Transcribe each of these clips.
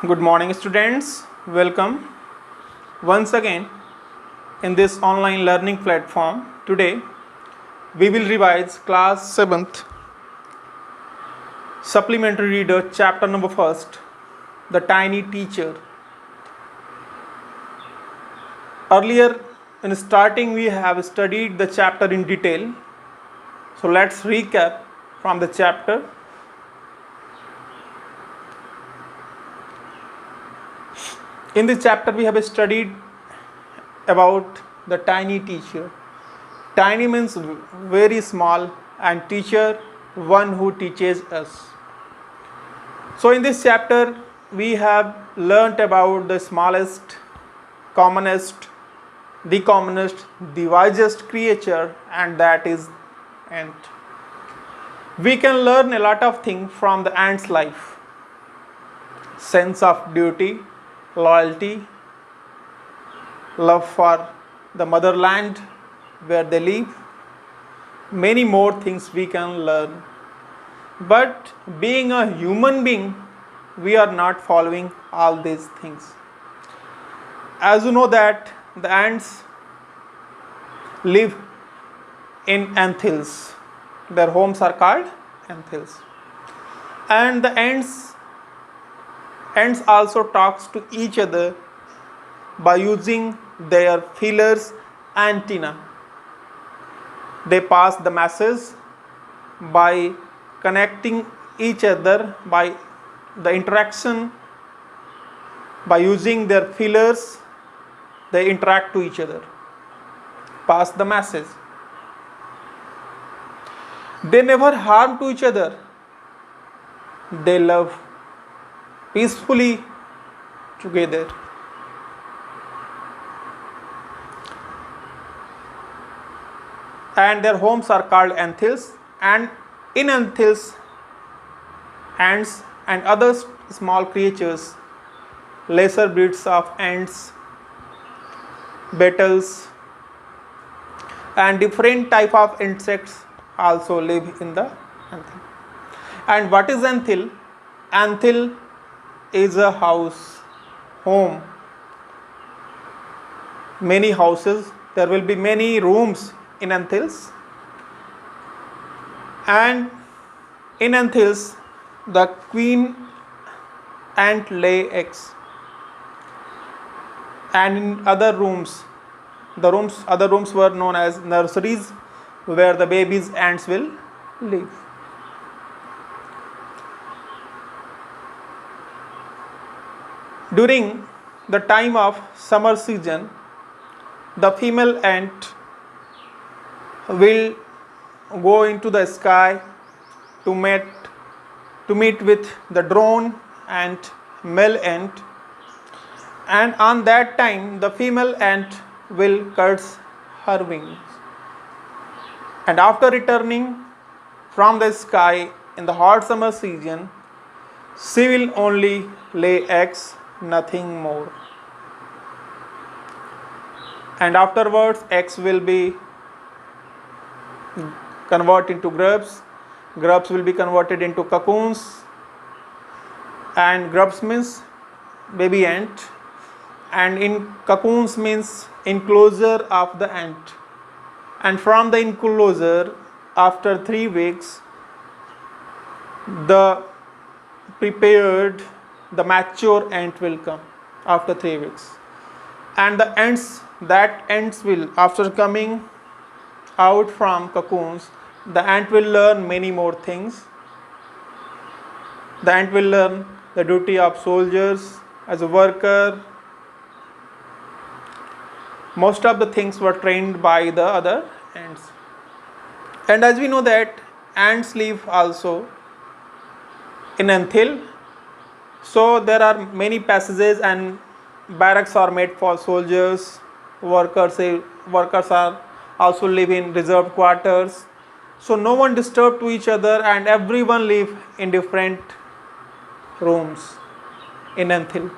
Good morning, students. Welcome once again in this online learning platform. Today, we will revise class 7th supplementary reader chapter number 1st, The Tiny Teacher. Earlier in starting, we have studied the chapter in detail. So, let's recap from the chapter. In this chapter, we have studied about the tiny teacher. Tiny means very small, and teacher, one who teaches us. So, in this chapter, we have learnt about the smallest, commonest, the wisest creature, and that is ant. We can learn a lot of things from the ant's life: sense of duty, loyalty, love for the motherland where they live, many more things we can learn. But being a human being, we are not following all these things. As you know that the ants live in anthills. Their homes are called anthills. And the ants also talks to each other by using their feelers antenna. They pass the message by connecting each other by the interaction. By using their feelers, they interact to each other, pass the message. They never harm to each other. They love peacefully together. And their homes are called anthills, and in anthills, ants and other small creatures, lesser breeds of ants, beetles, and different type of insects also live in the anthill. And what is anthill? Anthill is a house, home, many houses. There will be many rooms in anthills, and in anthills the queen ant lay eggs, and in other rooms, other rooms were known as nurseries, where the babies ants will live. During the time of summer season, the female ant will go into the sky to meet with the drone and male ant, and on that time the female ant will curse her wings, and after returning from the sky in the hot summer season, she will only lay eggs, nothing more. And afterwards eggs will be converted into grubs. Grubs will be converted into cocoons, and grubs means baby ant, and in cocoons means enclosure of the ant. And from the enclosure, after 3 weeks, the mature ant will come after 3 weeks. And the ants will, after coming out from cocoons, the ant will learn many more things. The ant will learn the duty of soldiers as a worker. Most of the things were trained by the other ants. And as we know that ants live also in anthill, so there are many passages and barracks are made for soldiers. Workers are also live in reserved quarters. So no one disturb to each other, and everyone live in different rooms in anthill.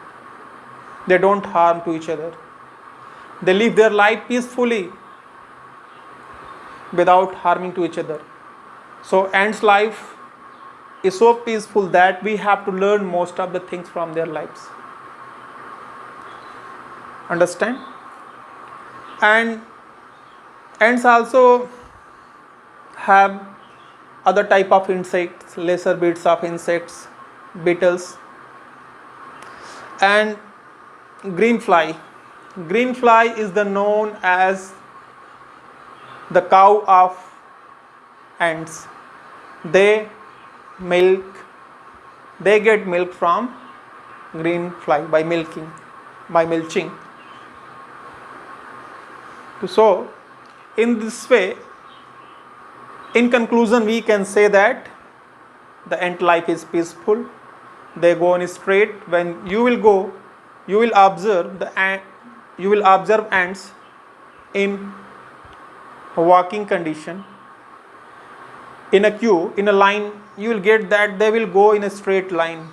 They don't harm to each other. They live their life peacefully without harming to each other. So ants' life is so peaceful that we have to learn most of the things from their lives. Understand? And ants also have other type of insects, lesser bits of insects, beetles, and green fly. Green fly is the known as the cow of ants. They get milk from green fly by mulching. So in this way, in conclusion, we can say that the ant life is peaceful. They go on straight. When you will observe ants in a walking condition, in a queue, in a line. You will get that they will go in a straight line.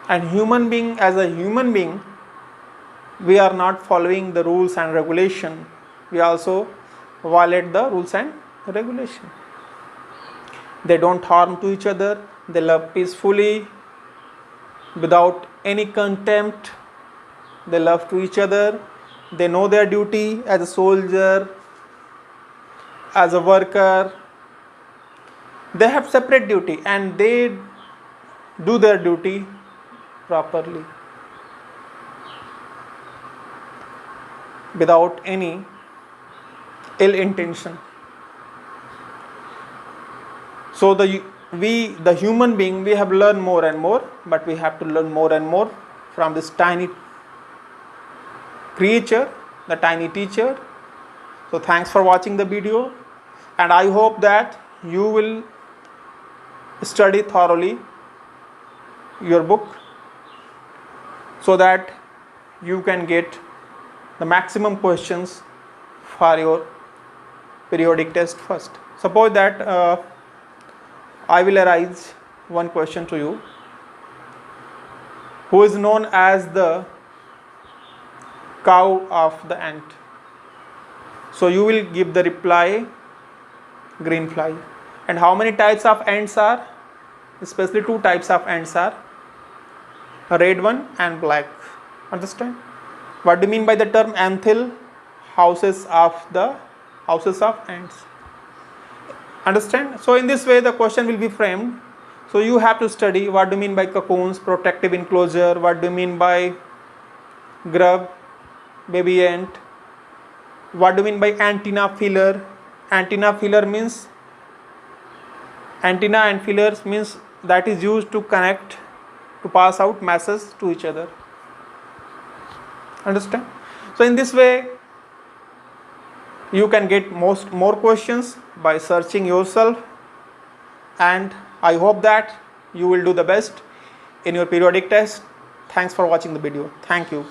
And as a human being, we are not following the rules and regulation. We also violate the rules and regulation. They don't harm to each other. They love peacefully without any contempt. They love to each other. They know their duty as a soldier, as a worker. They have separate duty and they do their duty properly without any ill intention. So the human being, we have learned more and more, but we have to learn more and more from this tiny creature, the tiny teacher. So thanks for watching the video, and I hope that you will study thoroughly your book so that you can get the maximum questions for your periodic test first. Suppose that I will arise one question to you. Who is known as the cow of the ant? So you will give the reply green fly. And how many types of ants are? Especially two types of ants are, a red one and black. Understand? What do you mean by the term anthill? Houses of ants. Understand? So in this way the question will be framed. So you have to study what do you mean by cocoons, protective enclosure, what do you mean by grub, baby ant, what do you mean by antenna filler. Antenna and fillers means that is used to connect, to pass out messages to each other. Understand? So in this way you can get more questions by searching yourself, and I hope that you will do the best in your periodic test. Thanks for watching the video. Thank you.